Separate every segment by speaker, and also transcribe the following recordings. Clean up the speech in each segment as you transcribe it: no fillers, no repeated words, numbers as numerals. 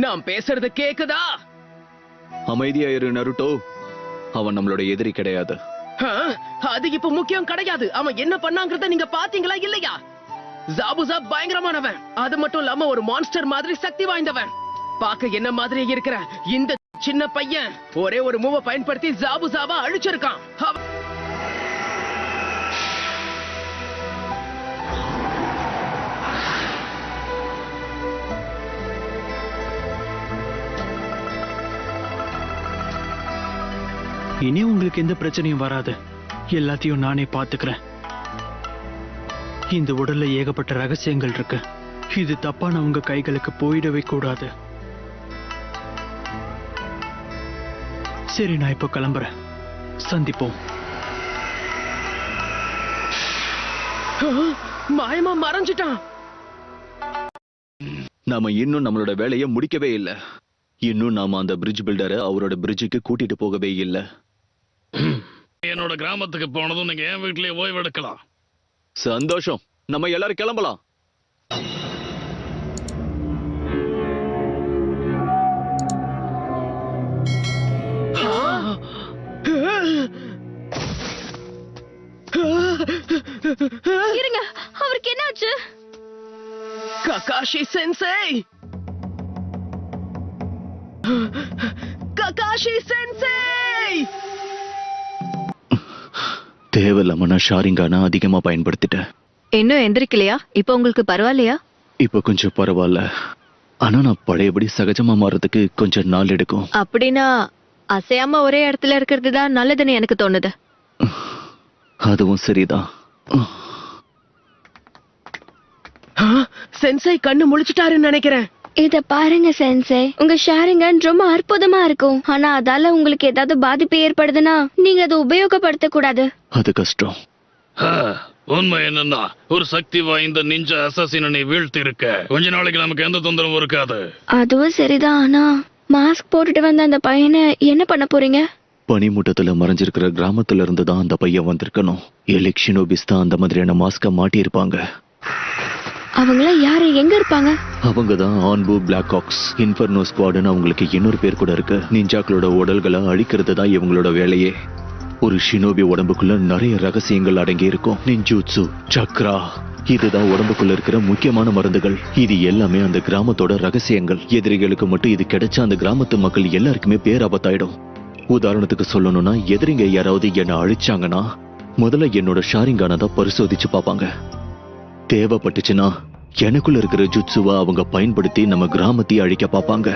Speaker 1: நாம் பேசுறது கேக்குதா?
Speaker 2: அமைதியாயிரு நருட்டோ. அவன் நம்மளோட எதிரி கிடையாது.
Speaker 1: அது இப்ப முக்கியம் கிடையாது. அவன் என்ன பண்ணாங்கறத நீங்க பாத்தீங்களா இல்லையா? ஜாபுசா பயங்கரமானவன். அது மட்டும் இல்லாம ஒரு மான்ஸ்டர் மாதிரி சக்தி வாய்ந்தவன். பாக்க என்ன மாதிரி இருக்கிற இந்த சின்ன பையன் ஒரே ஒரு மூவ பயன்படுத்தி ஜாபுசாவா அழிச்சிருக்கான்.
Speaker 3: இனி உங்களுக்கு எந்த பிரச்சனையும் வராது. எல்லாத்தையும் நானே பாத்துக்கிறேன். இந்த உடல்ல ஏகப்பட்ட ரகசியங்கள் இருக்கு. இது தப்பான உங்க கைகளுக்கு போயிடவே கூடாது. சரி, நான் இப்போ கிளம்புறேன். சந்திப்போம்.
Speaker 1: மாயமா மறைஞ்சிட்டான்.
Speaker 2: நாம இன்னும் நம்மளோட வேலையை முடிக்கவே இல்ல. இன்னும் நாம அந்த பிரிட்ஜ் பில்டரை அவரோட பிரிட்ஜுக்கு கூட்டிட்டு போகவே இல்ல.
Speaker 4: என்னோட கிராமத்துக்கு போனதும் நீங்க என் வீட்லயே ஓய்வு எடுக்கலாம்.
Speaker 2: சந்தோஷம். நம்ம எல்லாரும் கிளம்பலாம்.
Speaker 5: இருங்க, அவருக்கு என்னாச்சு?
Speaker 1: Kakashi sensei! Kakashi sensei!
Speaker 2: தேவையில்லாம நான் ஷாரிங்கான அதிகமா பயன்படுத்திட்டேன்.
Speaker 5: இன்னும் எந்திரிக்கலையா? இப்ப உங்களுக்கு பரவாயில்லையா?
Speaker 2: இப்ப கொஞ்சம் பரவாயில்ல. ஆனா நான் பழையபடி சகஜமா மாறதுக்கு கொஞ்சம் நாள் எடுக்கும்.
Speaker 5: அப்படின்னா அசையாம ஒரே இடத்துல இருக்கிறது தான் நல்லதுன்னு எனக்கு தோணுது.
Speaker 2: அதுவும் சரிதான்.
Speaker 1: சென்சை கண்ணு முழிச்சிட்டாருன்னு நினைக்கிறேன்.
Speaker 6: இத பாருங்க சென்சே, உங்க ஷேரிங்கன் ரொம்ப அற்புதமா இருக்கும். ஆனா அதால உங்களுக்கு ஏதாவது பாதிப்பு ஏற்படுதுன்னா நீங்க அதை உபயோகப்படுத்த கூடாது.
Speaker 2: அது கஷ்டம்.
Speaker 4: உண்மை என்னன்னா, ஒரு சக்தி வாய்ந்த நிஞ்சா அசாசினை வீழ்த்தி இருக்க கொஞ்ச நாளைக்கு நமக்கு எந்த தொந்தரவும் இருக்காது.
Speaker 6: அதுவும் சரிதான். ஆனா மாஸ்க் போட்டுட்டு வந்த அந்த பையனை என்ன பண்ண போறீங்க?
Speaker 2: பனிமூட்டத்துல மறைஞ்சிருக்கிற கிராமத்துல இருந்து தான் அந்த பையன் வந்திருக்கணும். எலிக் ஷினோபிஸ் தான் அந்த மாதிரியான மாஸ்க மாட்டி இருப்பாங்க.
Speaker 6: அவங்களாம் யாரு, எங்க இருப்பாங்க?
Speaker 2: அவங்கதான் ஆன்பு பிளாக் ஆக்ஸ் இன்ஃபர்னோ ஸ்குவாடுன்னு அவங்களுக்கு இன்னொரு பேர் கூட இருக்கு. நிஞ்சாக்களோட உடல்களை அழிக்கிறது தான் இவங்களோட வேலையே. ஒரு ஷினோபி உடம்புக்குள்ள நிறைய ரகசியங்கள் அடங்கி இருக்கும். நிஞ்சூட்சு, சக்ரா, இதுதான் உடம்புக்குள்ள இருக்கிற முக்கியமான மருந்துகள். இது எல்லாமே அந்த கிராமத்தோட ரகசியங்கள். எதிரிகளுக்கு மட்டும் இது கிடைச்சா அந்த கிராமத்து மக்கள் எல்லாருக்குமே பேராபத்தாயிடும். உதாரணத்துக்கு சொல்லணும்னா, எதிரிங்க யாராவது என்ன அழிச்சாங்கன்னா முதல்ல என்னோட ஷாரிங்கான தான் பரிசோதிச்சு பார்ப்பாங்க. தேவைப்பட்டுச்சுன்னா எனக்குள்ள இருக்கிற ஜுட்சுவா அவங்க பயன்படுத்தி நம்ம கிராமத்தையே அழிக்க பார்ப்பாங்க.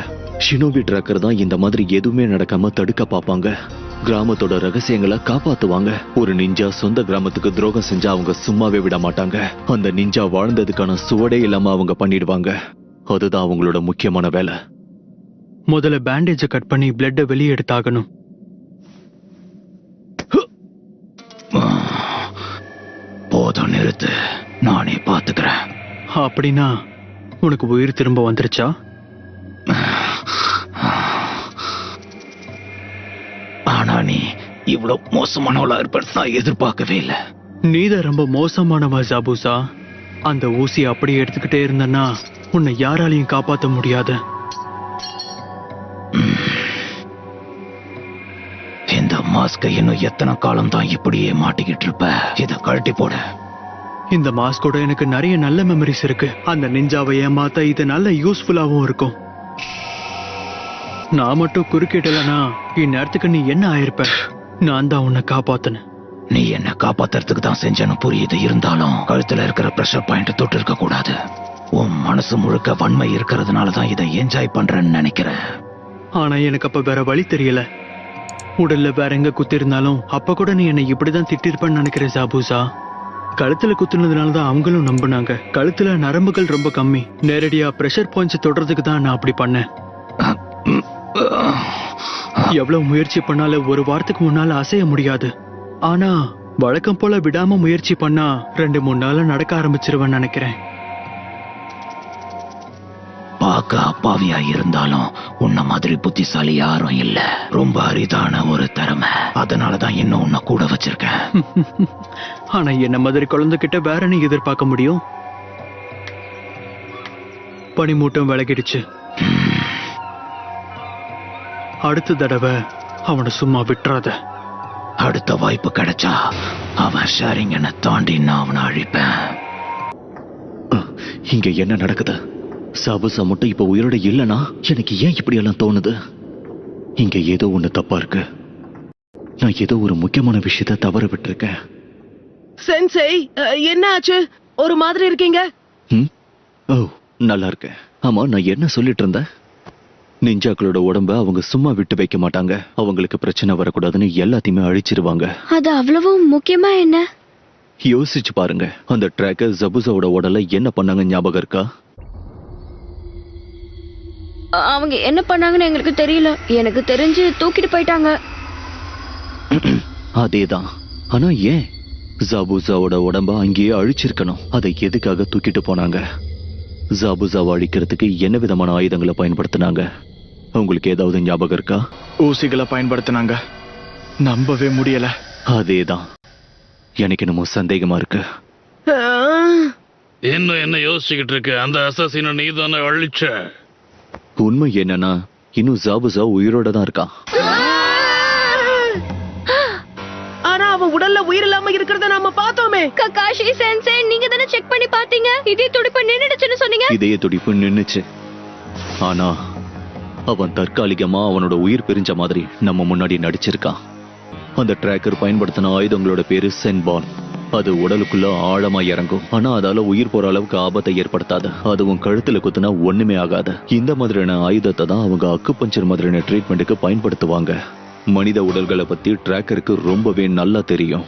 Speaker 2: ஷினோபி ட்ராக்கர் தான் இந்த மாதிரி எதுவுமே நடக்காம தடுக்க பார்ப்பாங்க. கிராமத்தோட ரகசியங்களை காப்பாத்துவாங்க. ஒரு நிஞ்சா சொந்த கிராமத்துக்கு துரோகம் செஞ்சா அவங்க சும்மாவே விட மாட்டாங்க. அந்த நிஞ்சா வாழ்ந்ததுக்கான சுவடே இல்லாம அவங்க பண்ணிடுவாங்க. அதுதான் அவங்களோட முக்கியமான வேலை.
Speaker 3: முதல்ல பேண்டேஜ கட் பண்ணி பிளட்ட வெளியே எடுத்தாகணும்.
Speaker 2: போதும், நிறுத்து. நானே பாத்துக்கிறேன்.
Speaker 3: அப்படின்னா உனக்கு உயிர் திரும்ப வந்துருச்சா?
Speaker 2: ஆனா நீ இவ்வளவு மோசமானவளா இருப்பேன்னு நான் எதிர்பார்க்கவே இல்லை.
Speaker 3: நீதான் ரொம்ப மோசமானவா ஜாபூசா. அந்த ஊசி அப்படியே எடுத்துக்கிட்டே இருந்தன்னா உன்னை யாராலையும் காப்பாற்ற முடியாது.
Speaker 2: இந்த மாஸ்க இன்னும் எத்தனை காலம் தான் இப்படியே மாட்டிக்கிட்டு இருப்ப? இத கழட்டி போட.
Speaker 3: இந்த மாஸ்கோட எனக்கு நிறைய நல்ல மெமரிஸ் இருக்கு. அந்த நிஞ்சாவை ஏமாத்த இது நல்ல யூஸ்ஃபுல்லாவும் இருக்கும். நான் மட்டும் குறுக்கிட்டலனா இந்நேரத்துக்கு நீ என்ன ஆயிருப்ப? நான் தான் உன்னை காப்பாத்தினேன்.
Speaker 2: நீ என்ன காப்பாத்துறதுக்கு தான் செஞ்சேன்னு புரியுது. இருந்தாலும் கழுத்துல இருக்கிற பிரஷர் பாயிண்ட் தொட்டு இருக்க கூடாது. உன் மனசு முழுக்க வன்மை இருக்கிறதுனாலதான் இதை என்ஜாய் பண்றேன்னு நினைக்கிறேன்.
Speaker 3: ஆனா எனக்கு அப்ப வேற வழி தெரியல. உடல்ல வேற எங்க குத்திருந்தாலும் அப்ப கூட நீ என்னை இப்படிதான் திட்டிருப்பேன்னு நினைக்கிறேன் ஜாபூசா. கழுத்துல குத்துனதுனாலதான் அவங்களும் நம்பினாங்க. கழுத்துல நரம்புகள் ரொம்ப கம்மி. நேரடியா பிரஷர் பாயிண்ட்ஸ் தொடறதுக்கு தான் நான் அப்படி பண்ணேன். எவ்வளவு முயற்சி பண்ணாலும் ஒரு வாரத்துக்கு முன்னால அசைய முடியாது. ஆனா வழக்கம் போல விடாம முயற்சி பண்ணா 2-3 நாள்ல நடக்க ஆரம்பிச்சிருவேன்னு நினைக்கிறேன்.
Speaker 2: பார்க்க அப்பாவியா இருந்தாலும் உன்ன மாதிரி புத்திசாலி யாரும் இல்ல. ரொம்ப அரிதான ஒரு திறமை. அதனாலதான் இன்னும் உன்னை கூட வச்சிருக்கேன்.
Speaker 3: ஆனா என்ன மாதிரி குழந்தைகிட்ட வேற நீ எதிர்பார்க்க முடியும்? பனிமூட்டம் விலகிடுச்சு. அடுத்த தடவை அவனை சும்மா விட்டுறாத.
Speaker 2: அடுத்த வாய்ப்பு கிடைச்சா அவன் ஷேரிங்கனை தாண்டி நான் அவனை அழிப்பேன். இங்க என்ன நடக்குது? சாபுசா மட்டும் இப்ப உயிரோட இல்லனா எனக்கு ஏன் இப்படி எல்லாம் தோணுது? இங்க ஏதோ ஒண்ணு தப்பா இருக்கு. நான் ஏதோ ஒரு முக்கியமான விஷயத்த தவற விட்டுருக்கேன்.
Speaker 1: சென்சை, என்ன ஆச்சு? ஒரு மாதிரி இருக்கீங்க.
Speaker 2: ஓ, நல்லா இருக்கேன். ஆமா, நான் என்ன சொல்லிட்டு இருந்தேன்? நிஞ்சாக்களோட உடம்ப அவங்க சும்மா விட்டு வைக்க மாட்டாங்க. அவங்களுக்கு பிரச்சனை வரக்கூடாதுன்னு எல்லாத்தையுமே அழிச்சிருவாங்க.
Speaker 6: அது அவ்வளவு முக்கியமா என்ன?
Speaker 2: யோசிச்சு பாருங்க. அந்த ட்ராக்கர் ஜபுசாவோட உடலை என்ன பண்ணாங்க ஞாபகம் இருக்கா?
Speaker 6: அவங்க என்ன பண்ணாங்கன்னு எங்களுக்கு தெரியல. எனக்கு தெரிஞ்சு தூக்கிட்டு போயிட்டாங்க.
Speaker 2: அதேதான். ஆனா ஏன் ஜாபுசாவோட உடம்ப அங்கேயே அழிச்சிருக்கணும்? அதை எதுக்காக தூக்கிட்டு போனாங்க? ஜாபுசாவை அழிக்கிறதுக்கு என்ன விதமான ஆயுதங்களை பயன்படுத்தினாங்க? உங்களுக்கு ஏதாவது ஞாபகம் இருக்கா?
Speaker 3: ஊசிகளை பயன்படுத்தினாங்க. நம்பவே முடியல.
Speaker 2: அதேதான். எனக்கு என்னமோ சந்தேகமா இருக்கு.
Speaker 4: இன்னும் என்ன யோசிச்சுக்கிட்டு இருக்கு? அந்த அசாசினை நீ தானே அழிச்ச.
Speaker 2: உண்மை என்னன்னா இன்னும் ஜாபுசா உயிரோட தான் இருக்கான்.
Speaker 1: ஆனா அவன் உடல்ல உயிர் இல்லாம இருக்கிறத நாம பார்த்தோமே.
Speaker 6: ககாஷி சென்சே, நீங்க தானே செக் பண்ணி பாத்தீங்க. இதே துடிப்பு நின்னுடுச்சுன்னு சொன்னீங்க.
Speaker 2: இதய துடிப்பு நின்னுச்சு. ஆனா அவன் தற்காலிகமா அவனோட உயிர் பிரிஞ்ச மாதிரி நம்ம முன்னாடி நடிச்சிருக்கான். அந்த ட்ராக்கர் பயன்படுத்தின ஆயுதங்களோட பேரு சென்பான். அது உடலுக்குள்ள ஆழமா இறங்கும். ஆனா அதால உயிர் போற அளவுக்கு ஆபத்தை ஏற்படுத்தாது. அதுவும் கழுத்துல குத்துனா ஒண்ணுமே ஆகாது. இந்த மாதிரியான ஆயுதத்தை தான் அவங்க அக்குபஞ்சர் மாதிரியான ட்ரீட்மெண்ட்டுக்கு பயன்படுத்துவாங்க. மனித உடல்களை பத்தி ட்ராக்கருக்கு ரொம்பவே நல்லா தெரியும்.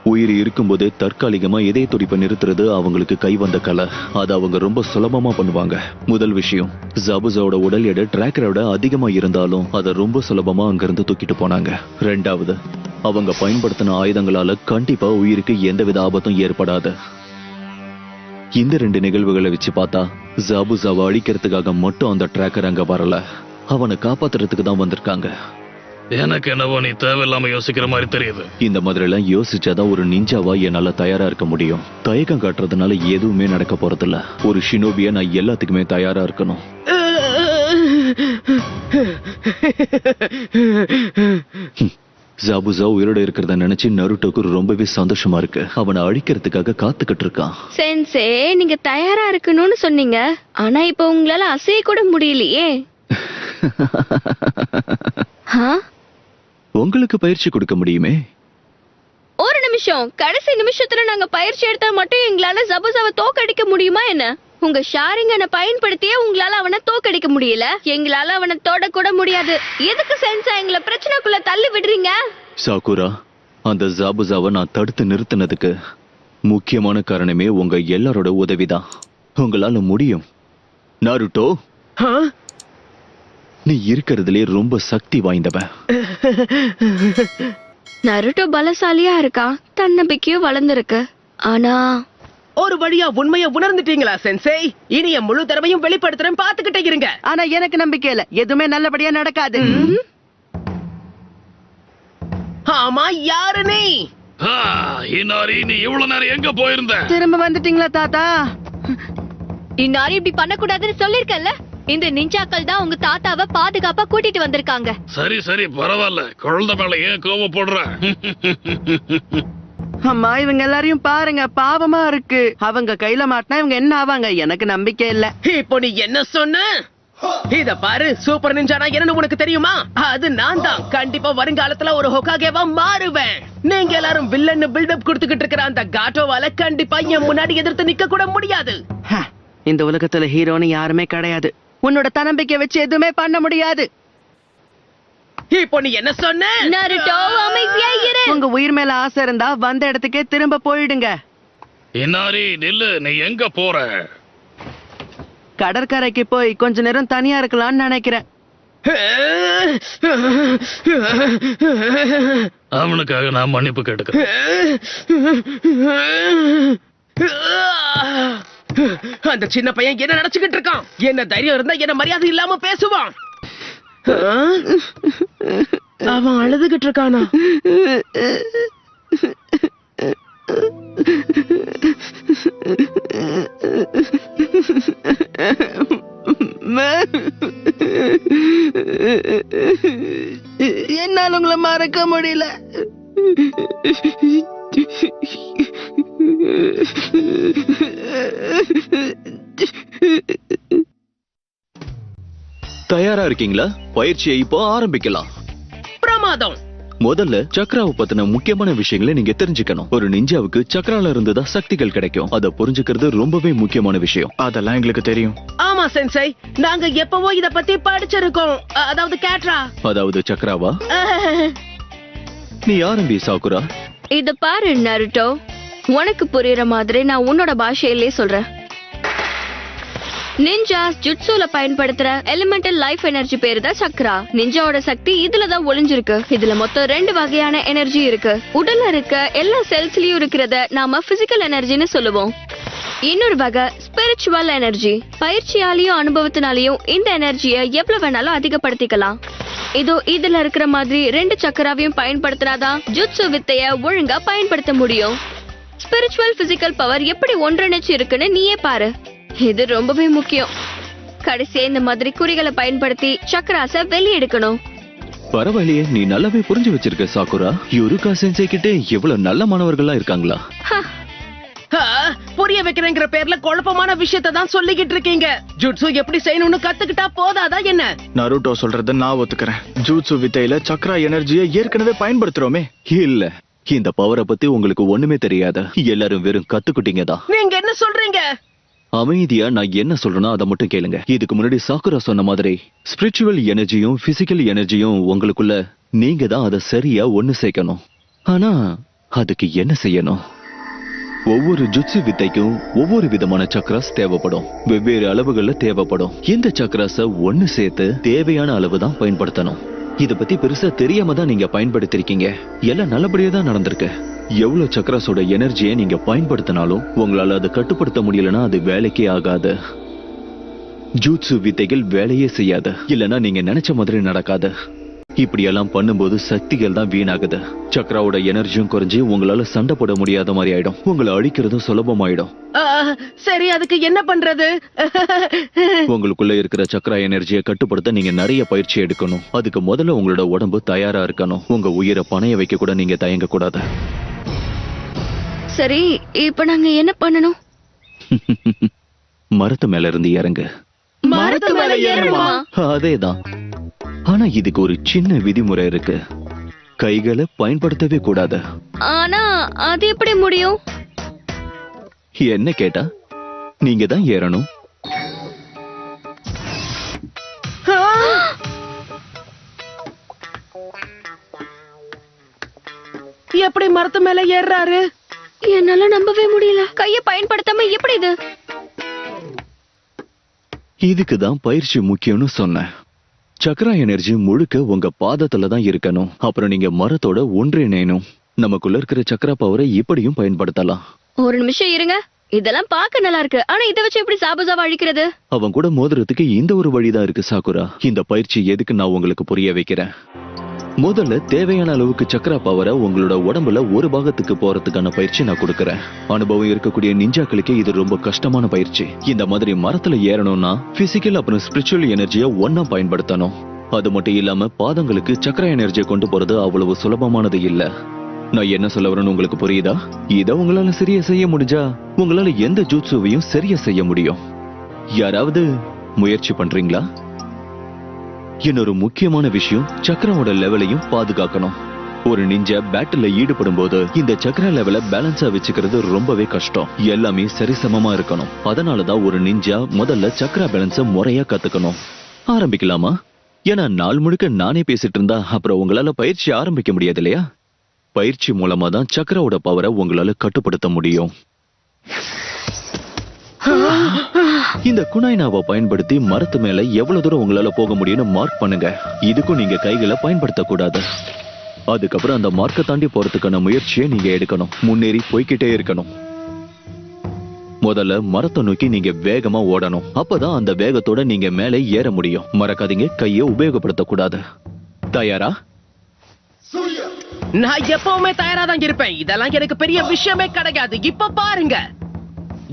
Speaker 2: உயிர் இருக்கும்போதே தற்காலிகமா இதய துடிப்பை நிறுத்துறது அவங்களுக்கு கை வந்த கலை. அதை அவங்க ரொம்ப சுலபமா பண்ணுவாங்க. முதல் விஷயம், ஜாபுசாவோட உடல் எடை ட்ராக்கரோட அதிகமா இருந்தாலும் அதை ரொம்ப சுலபமா அங்கிருந்து தூக்கிட்டு போனாங்க. ரெண்டாவது, அவங்க பயன்படுத்தின ஆயுதங்களால கண்டிப்பா உயிருக்கு எந்தவித ஆபத்தும் ஏற்படாது. இந்த ரெண்டு நிகழ்வுகளை வச்சு பார்த்தா ஜாபுசாவை அழிக்கிறதுக்காக மட்டும் அந்த ட்ராக்கர் அங்க வரல, அவனை காப்பாத்துறதுக்கு தான் வந்திருக்காங்க.
Speaker 4: எனக்கு என்னவோ நீ தேவையில்லாம யோசிக்கிற மாதிரி தெரியுது.
Speaker 2: இந்த மாதிரி எல்லாம் யோசிச்சாதான் ஒரு நிஞ்சாவா என்னால தயாரா இருக்க முடியும். தயக்கம் காட்டுறதுனால எதுவுமே நடக்க போறதில்ல. ஒரு ஷினோபியா நான் எல்லாத்துக்குமே தயாரா இருக்கணும். ஜாபுசா உயிரோட இருக்கிறத நினைச்சு நருட்டோக்கு ரொம்பவே சந்தோஷமா இருக்கு. அவனை அழிக்கிறதுக்காக காத்துக்கிட்டு இருக்கான்.
Speaker 6: சென்சே, நீங்க தயாரா இருக்கணும்னு சொன்னீங்க. ஆனா இப்ப உங்களால அசைய கூட முடியலையே.
Speaker 2: உங்களுக்கு பயிற்சி கொடுக்க முடியுமே.
Speaker 6: ஒரு நிமிஷம், கடைசி நிமிஷத்துல நாங்க பயிற்சி எடுத்தா மட்டும் எங்களால ஜபுசாவை தோக்கடிக்க முடியுமா என்ன? உங்க ஷாரிங்கனை பயன்படுத்தியே உங்களால அவனை தோக்கடிக்க முடியல. எங்களால அவனை தொட கூட முடியாது. எதுக்கு சென்சா எங்களை பிரச்சனைக்குள்ள தள்ளி விடுறீங்க?
Speaker 2: சாக்குரா, அந்த ஜாபுசாவை நான் தடுத்து நிறுத்தினதுக்கு முக்கியமான காரணமே உங்க எல்லாரோட உதவிதான். உங்களால முடியும். நாருட்டோ, நீ இருக்கிறதுலே ரொம்ப சக்தி வாய்ந்தவன்.
Speaker 6: நருட்டோ பலசாலியா இருக்கா, தன்னம்பிக்கையும் வளர்ந்துருக்கு. ஆனா
Speaker 1: ஒரு வழியா உண்மையை உணர்ந்துட்டீங்களா சென்சே? இனி என் முழு தடவையும் வெளிப்படுத்துறேன், பாத்துக்கிட்டே இருங்க.
Speaker 7: ஆனா எனக்கு நம்பிக்கை இல்ல, எதுவுமே நல்லபடியா நடக்காது.
Speaker 1: ஆமா, யாரு நீ?
Speaker 4: இன்னாரி, நீ இவ்வளவு நேரம் எங்க போயிருந்த?
Speaker 7: திரும்ப வந்துட்டீங்களா தாத்தா?
Speaker 5: இன்னாரி இப்படி பண்ணக்கூடாதுன்னு சொல்லிருக்கல. இந்த நிஞ்சாக்கள் தான் உங்க தாத்தாவை பாதுகாப்பா கூட்டிட்டு வந்திருக்காங்க.
Speaker 4: சரி சரி, பரவாயில்ல. குழந்தை மேல ஏன் கோவப்படுற?
Speaker 7: அம்மா, இவங்க எல்லாரையும் பாருங்க, பாவமா இருக்கு. அவங்க கையில மாட்டினா இவங்க என்ன ஆவாங்க? எனக்கு நம்பிக்கை இல்ல.
Speaker 1: இப்போ நீ என்ன சொன்ன? இத பாரு, சூப்பர் நிஞ்சானா என்னன்னு உனக்கு தெரியுமா? அது நான் தான். கண்டிப்பா வருங்காலத்துல ஒரு ஹொகாகேவா மாறுவேன். நீங்க எல்லாரும் வில்லன்னு பில்டப் கொடுத்துக்கிட்டு இருக்கிற அந்த காட்டோவால கண்டிப்பா என் முன்னாடி எதிர்த்து நிக்க கூட முடியாது.
Speaker 7: இந்த உலகத்துல ஹீரோன்னு யாருமே கிடையாது. உன்னோட தன்னம்பிக்கை வச்சு எதுவுமே பண்ண முடியாது.
Speaker 1: இப்போ நீ என்ன சொன்ன?
Speaker 6: நருட்டோ, அமைதியா இரு.
Speaker 7: உங்க உயிர் மேல ஆசை இருந்தா வந்த இடத்துக்கே திரும்ப போயிடுங்க.
Speaker 4: இன்னாரி, நில்லு. நீ எங்க போற?
Speaker 7: கடற்கரைக்கு போய் கொஞ்ச நேரம் தனியா இருக்கலாம்னு நினைக்கிறேன்.
Speaker 4: அவனுக்காக நான் மன்னிப்பு கேட்டுக்கிறேன்.
Speaker 1: அந்த சின்ன பையன் என்ன நினைச்சுக்கிட்டு இருக்கான்? என்ன தைரியம் இருந்தா என்ன மரியாதை இல்லாம பேசுவான். அவன் அழுதுகிட்டு இருக்கானா?
Speaker 7: மறக்க முடியல.
Speaker 2: தயாரா இருக்கீங்களா? பயிற்சியை இப்போ ஆரம்பிக்கலாம்.
Speaker 1: பிரமாதம்.
Speaker 2: முதல்ல சக்ராவை பத்தின முக்கியமான விஷயங்களை நீங்க தெரிஞ்சுக்கணும். ஒரு நிஞ்சாவுக்கு சக்ரால இருந்து தான் சக்திகள் கிடைக்கும். அதை புரிஞ்சுக்கிறது ரொம்பவே முக்கியமான விஷயம்.
Speaker 3: அதெல்லாம் எங்களுக்கு தெரியும்.
Speaker 1: ஆமா சென்சை, நாங்க எப்பவோ இத பத்தி படிச்சிருக்கோம். அதாவது கேட்ரா.
Speaker 2: அதாவது சக்ராவா? நீ ஆரம்பி சாகுரா.
Speaker 6: இது பாரு நருட்டோ, உனக்கு புரியுற மாதிரி நான் உன்னோட பாஷையிலே சொல்றேன். நிஞ்சாஸ் ஜுட்சுல பயன்படுத்துற எலிமெண்டல் லைஃப் எனர்ஜி பேரு தான் சக்ரா. நிஞ்சாவோட சக்தி இதுலதான் ஒளிஞ்சிருக்கு. இதுல மொத்தம் 2 வகையான எனர்ஜி இருக்கு. உடல்ல இருக்க எல்லா செல்ஸ்லயும் இருக்கிறத நாம பிசிக்கல் எனர்ஜின்னு சொல்லுவோம். இன்னொரு வகை ஸ்பிரிச்சுவல் எனர்ஜி. பயிற்சியாலையும் அனுபவத்தினாலையும் இந்த எனர்ஜியை எவ்வளவு வேணாலும் அதிகப்படுத்திக்கலாம். இதோ இதுல இருக்கிற மாதிரி 2 சக்கராவையும் பயன்படுத்தினாதான் ஜுட்சு வித்தைய ஒழுங்கா பயன்படுத்த முடியும். ஸ்பிரிச்சுவல் பிசிக்கல் பவர் எப்படி ஒன்றிணைச்சு இருக்குன்னு நீயே பாரு. இது ரொம்பவே முக்கியம். கடைசியா இந்த மாதிரி குறிகளை பயன்படுத்தி சக்கராச வெளியெடுக்கணும்.
Speaker 2: பரவாயில்லையே, நீ நல்லாவே புரிஞ்சு வச்சிருக்க சாகுரா. யுருகா சென்சை கிட்ட எவ்வளவு நல்ல மாணவர்களா இருக்காங்களா?
Speaker 1: புரிய வைக்கிறேங்கிற பேர்ல குழப்பமான விஷயத்தை தான் சொல்லிக்கிட்டு இருக்கீங்க. ஜுட்சு எப்படி செய்யணும்னு கத்துக்கிட்டா போதாதான் என்ன?
Speaker 3: நருட்டோ சொல்றத நான் ஒத்துக்கிறேன். ஜூட்சு வித்தையில சக்ரா எனர்ஜியை ஏற்கனவே பயன்படுத்துறோமே.
Speaker 2: இல்ல, இந்த பவரை பத்தி உங்களுக்கு ஒண்ணுமே தெரியாது. எல்லாரும் வெறும் கத்துக்கிட்டீங்க தான்.
Speaker 1: நீங்க என்ன சொல்றீங்க?
Speaker 2: அமைதியா நான் என்ன சொல்றேனோ அதை மட்டும் கேளுங்க. இதுக்கு முன்னாடி சாகுரா சொன்ன மாதிரி ஸ்பிரிச்சுவல் எனர்ஜியும் பிசிக்கல் எனர்ஜியும் உங்களுக்குள்ள நீங்க தான் அதை சரியா ஒண்ணு சேர்க்கணும். ஆனா அதுக்கு என்ன செய்யணும்? ஒவ்வொரு ஜுட்சு வித்தைக்கும் ஒவ்வொரு விதமான சக்ராஸ் தேவைப்படும். வெவ்வேறு அளவுகள்ல தேவைப்படும். இந்த சக்ராஸ ஒண்ணு சேர்த்து தேவையான அளவு தான் பயன்படுத்தணும். இத பத்தி பெருசா தெரியாம தான் நீங்க பயன்படுத்திருக்கீங்க. எல்லாம் நல்லபடியா தான் நடந்திருக்கு. எவ்வளவு சக்ராஸோட எனர்ஜியை நீங்க பயன்படுத்தினாலும் உங்களால அதை கட்டுப்படுத்த முடியலன்னா அது வேலைக்கே ஆகாது. ஜூட்சு வித்தைகள் வேலையே செய்யாது. இல்லனா நீங்க நினைச்ச மாதிரி நடக்காது. இப்படியெல்லாம் பண்ணும்போது சக்திகள் தான் வீணாகுது. சக்ராவோட எனர்ஜியும் குறைஞ்சி உங்களால சண்டை போட முடியாத மாதிரி ஆயிடும். உங்களை அழிக்கிறதும் சுலபமாயிடும்.
Speaker 1: சரி, அதுக்கு என்ன பண்றது?
Speaker 2: உங்களுக்குள்ள இருக்கிற சக்ரா எனர்ஜியை கட்டுப்படுத்த நீங்க நிறைய பயிற்சி எடுக்கணும். அதுக்கு முதல்ல உங்களோட உடம்பு தயாரா இருக்கணும். உங்க உயிரை பணைய வைக்க கூட நீங்க தயங்க கூடாது.
Speaker 6: சரி, இப்ப நாங்க என்ன பண்ணணும்?
Speaker 2: மரத்து மேல இருந்து இறங்கு.
Speaker 6: மரத்து மேல ஏறணுமா?
Speaker 2: அதேதான். ஆனா இதுக்கு ஒரு சின்ன விதிமுறை இருக்கு. கைகளை பயன்படுத்தவே கூடாது.
Speaker 6: ஆனா அது எப்படி முடியும்?
Speaker 2: என்ன கேட்டா நீங்க தான் ஏறணும்.
Speaker 1: எப்படி மரத்து மேல ஏறாரு?
Speaker 6: என்னால நம்பவே முடியல. கைய பயன்படுத்தாம எப்படி இது?
Speaker 2: இதுக்குதான் பயிற்சி முக்கியம்னு சொன்னேன். சக்ரா எனர்ஜி முழுக்க உங்க பாதத்துல தான் இருக்கணும். அப்புறம் நீங்க மரத்தோட ஒன்றிணையணும். நமக்குள்ள இருக்கிற சக்ரா பவரை இப்படியும் பயன்படுத்தலாம்.
Speaker 6: ஒரு நிமிஷம் இருங்க. இதெல்லாம் பார்க்க நல்லா இருக்கு. ஆனா இதை வச்சு எப்படி சாபுசாவா அழிக்கிறது?
Speaker 2: அவன் கூட மோதுறதுக்கு இந்த ஒரு வழிதான் இருக்கு சாகுரா. இந்த பயிற்சி எதுக்கு நான் உங்களுக்கு புரிய வைக்கிறேன். முதல்ல தேவையான அளவுக்கு சக்ரா பவரை உங்களோட உடம்புல ஒரு பாகத்துக்கு போறதுக்கான பயிற்சி நான் கொடுக்கறேன். அனுபவம் இருக்கக்கூடிய நிஞ்சாக்களுக்கு இது ரொம்ப கஷ்டமான பயிற்சி. இந்த மாதிரி மரத்துல ஏறணும்னா பிசிக்கல் அப்புறம் ஸ்பிரிச்சுவல் எனர்ஜியை ஒன்னா பயன்படுத்தணும். அது மட்டும் இல்லாம பாதங்களுக்கு சக்ரா எனர்ஜியை கொண்டு போறது அவ்வளவு சுலபமானது இல்ல. நான் என்ன சொல்ல வரேன்னு உங்களுக்கு புரியுதா? இத உங்களால சரியா செய்ய முடிஞ்சா உங்களால எந்த ஜூட்சுவையும் சரியா செய்ய முடியும். யாராவது முயற்சி பண்றீங்களா? இன்னொரு முக்கியமான விஷயம், சக்கராவோட லெவலையும் பாதுகாக்கணும். ஒரு நிஞ்சா பேட்டில் ஈடுபடும் போது இந்த சக்கர லெவலை பேலன்ஸா வச்சுக்கிறது ரொம்பவே கஷ்டம். எல்லாமே சரிசமமா இருக்கணும். அதனாலதான் ஒரு நிஞ்சா முதல்ல சக்கரா பேலன்ஸ முறையா கத்துக்கணும். ஆரம்பிக்கலாமா? ஏன்னா நாள் முழுக்க நானே பேசிட்டு இருந்தா அப்புறம் உங்களால பயிற்சி ஆரம்பிக்க முடியாது இல்லையா? பயிற்சி மூலமா தான் சக்கராவோட பவரை உங்களால கட்டுப்படுத்த முடியும். இந்த குனாய்னாவை பயன்படுத்தி மரத்து மேல எவ்வளவு தூரம் உங்களால போக முடியும்னு மார்க் பண்ணுங்க. இதுக்கும் நீங்க கைகளை பயன்படுத்த கூடாது. அதுக்கப்புறம் அந்த மார்க்கை தாண்டி போறதுக்கான முயற்சியை நீங்க எடுக்கணும். முன்னேறி போய்கிட்டே இருக்கணும். முதல்ல மரத்தை நோக்கி நீங்க வேகமா ஓடணும். அப்பதான் அந்த வேகத்தோட நீங்க மேலே ஏற முடியும். மறக்காதீங்க, கையை உபயோகப்படுத்த கூடாது. தயாரா?
Speaker 1: நான் எப்பவுமே தயாரா தான் இருப்பேன். இதெல்லாம் எனக்கு பெரிய விஷயமே கிடையாது. இப்ப பாருங்க.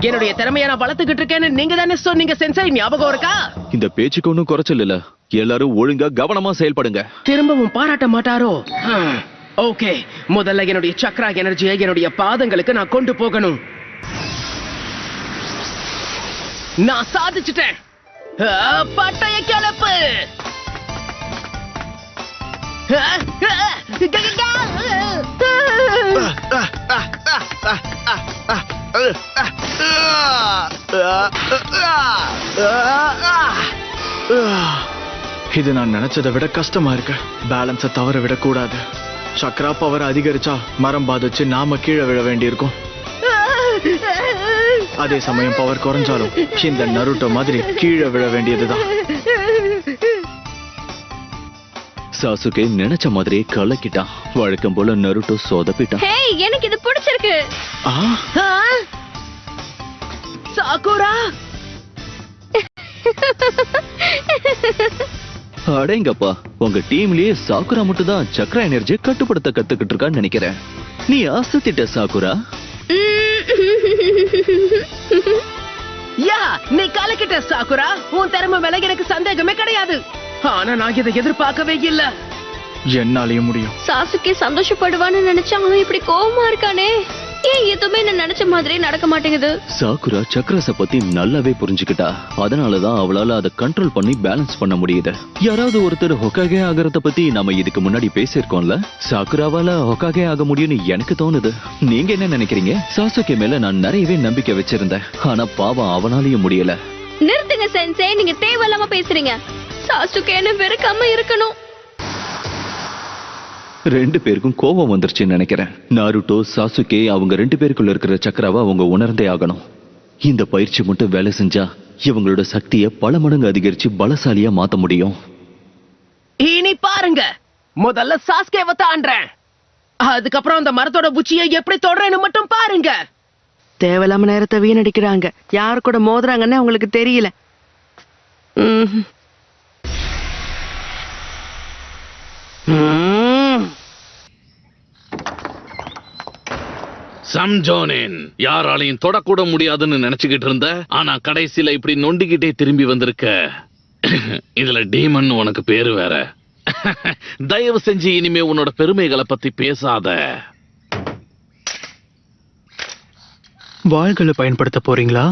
Speaker 1: என்னுடைய திறமையை நான் வளர்த்துக்கிட்டு இருக்கேன்னு நீங்க தானே சொன்னீங்க சென்சை, ஞாபகம் இருக்கா?
Speaker 2: இந்த பேச்சுக்கு ஒன்றும் குறைச்சல் இல்ல. எல்லாரும் ஒழுங்கா கவனமா செயல்படுங்க.
Speaker 1: திரும்பவும் பாராட்ட மாட்டாரோ? ஓகே, முதல்ல என்னுடைய சக்ரா எனர்ஜியை என்னுடைய பாதங்களுக்கு நான் கொண்டு போகணும். நான் சாதிச்சுட்டேன். பட்டய கிளப்பு.
Speaker 3: இது நான் நினைச்சதை விட கஷ்டமா இருக்கு. பேலன்ஸை தவற விடக்கூடாது. சக்ரா பவர் அதிகரிச்சா மரம் பாதிச்சு நாம கீழே விழ வேண்டியிருக்கும். அதே சமயம் பவர் குறைஞ்சாலும் இந்த நருட்டோ மாதிரி கீழே விழ வேண்டியதுதான்.
Speaker 2: சாசுகே நினைச்ச மாதிரியே கலக்கிட்டான். வழக்கம் போல நருட்டோ சொதப்பிட்டான்.
Speaker 6: ஹே, எனக்கு இது பிடிச்சிருக்கு.
Speaker 1: சாகுரா,
Speaker 2: அடேங்கப்பா, உங்க டீம்லயே சாக்குரா மட்டும் தான் சக்ரா எனர்ஜியை கட்டுப்படுத்த கத்துக்கிட்டு இருக்கான்னு நினைக்கிறேன். நீ அசத்திட்ட சாக்குரா.
Speaker 1: யா, நீ கலக்கிட்ட சாகுரா. உன் திறமை மேல எனக்கு சந்தேகமே கிடையாது. ஆனா நான் இதை எதிர்பார்க்கவே இல்ல.
Speaker 3: என்னாலயும் முடியும்.
Speaker 6: சாசுகே சந்தோஷப்படுவான்னு நினைச்சா அவன் இப்படி கோவமா இருக்கானே. ஏன் எதுவுமே நான் நினைச்ச மாதிரி நடக்க மாட்டேங்குது?
Speaker 2: சாக்குரா சக்ராஸ பத்தி நல்லாவே புரிஞ்சுக்கிட்டா. அதனாலதான் அவளால அதை கண்ட்ரோல் பண்ணி பேலன்ஸ் பண்ண முடியுது. யாராவது ஒருத்தர் ஹொக்காகே ஆகிறத பத்தி நாம இதுக்கு முன்னாடி பேசியிருக்கோம்ல. சாக்குராவால ஹொக்காகே ஆக முடியும்னு எனக்கு தோணுது. நீங்க என்ன நினைக்கிறீங்க? சாசுகே மேல நான் நிறையவே நம்பிக்கை வச்சிருந்தேன். ஆனா பாவம் அவனாலையும் முடியல.
Speaker 6: நிறுத்துங்க சென்சே, நீங்க தேவையில்லாம பேசுறீங்க. சாசுகேன்னு வெறுக்காம இருக்கணும்.
Speaker 2: ரெண்டு பேருக்கும் கோபம் வந்துருச்சுன்னு நினைக்கிறேன். நாருட்டோ சாசுகே அவங்க ரெண்டு பேருக்குள்ள இருக்கிற சக்கராவை அவங்க உணர்ந்தே ஆகணும். இந்த பயிற்சி மட்டும் வேலை செஞ்சா இவங்களோட சக்தியை பல மடங்கு அதிகரிச்சு பலசாலியா மாத்த முடியும்.
Speaker 1: இனி பாருங்க, முதல்ல சாஸ்கேவை தாண்டறேன். அதுக்கப்புறம் அந்த மரத்தோட உச்சியை எப்படி தொடறேன்னு மட்டும் பாருங்க.
Speaker 7: தேவையில்லாம நேரத்தை வீணடிக்கிறாங்க. யாரு கூட மோதுறாங்கன்னு அவங்களுக்கு தெரியல.
Speaker 4: சம்ஜோனேன், யாராலையும் தொடக்கூட முடியாதுன்னு நினைச்சுக்கிட்டு இருந்த. ஆனா கடைசியில இப்படி நொண்டிக்கிட்டே திரும்பி வந்திருக்க. இதுல டீமன் உனக்கு பேரு வேற. தயவு செஞ்சு இனிமே உன்னோட பெருமைகளை பத்தி பேசாத.
Speaker 3: வாள்களை பயன்படுத்த போறீங்களா?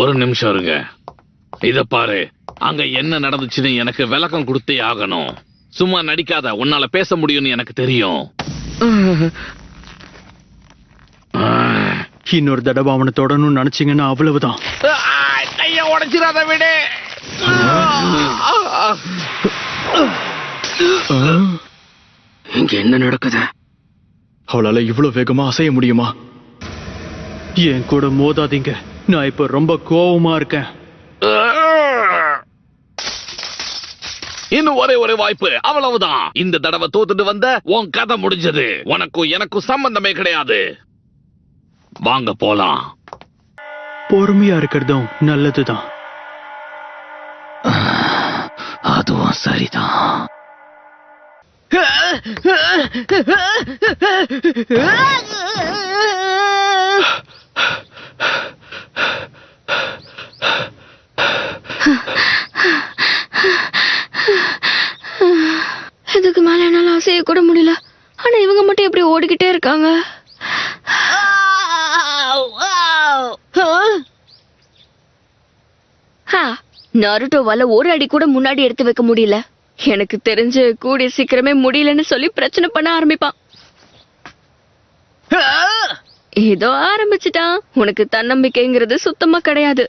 Speaker 4: ஒரு நிமிஷம் இருங்க. இத பாரு, அங்க என்ன நடந்துச்சுன்னு எனக்கு விளக்கம் கொடுத்தே ஆகணும். சும்மா நடிக்காத. உன்னால பேச முடியும்னு எனக்கு தெரியும்.
Speaker 3: இன்னொரு தடவை அவனை தொடணும்னு நினைச்சீங்கன்னா அவ்வளவுதான்.
Speaker 4: கைய உடைச்சிடாத விடு.
Speaker 7: இங்க என்ன நடக்குது?
Speaker 3: அவளால இவ்வளவு வேகமா அசைய முடியுமா? என் கூட மோதாதீங்க. நான் இப்ப ரொம்ப கோவமா இருக்கேன்.
Speaker 4: இன்னும் ஒரே ஒரு வாய்ப்பு, அவ்வளவுதான். இந்த தடவை தோத்துட்டு வந்த உன் கதை முடிஞ்சது. உனக்கும் எனக்கும் சம்பந்தமே கிடையாது. வாங்க போலாம்.
Speaker 3: பொறுமையா இருக்கிறதும் நல்லதுதான்.
Speaker 2: அதுவும் சரிதான்.
Speaker 6: இதுக்கு மேல என்னால அசைய கூட முடியல. ஆனா இவங்க மட்டும் எப்படி ஓடிக்கிட்டே இருக்காங்க? நருட்டோவால ஒரு அடி கூட முன்னாடி எடுத்து வைக்க முடியல. எனக்கு தெரிஞ்சு கூடிய சீக்கிரமே முடியலன்னு சொல்லி பிரச்சனை பண்ண ஆரம்பிப்பான். ஏதோ ஆரம்பிச்சுட்டான். உனக்கு தன்னம்பிக்கைங்கிறது சுத்தமா கிடையாது.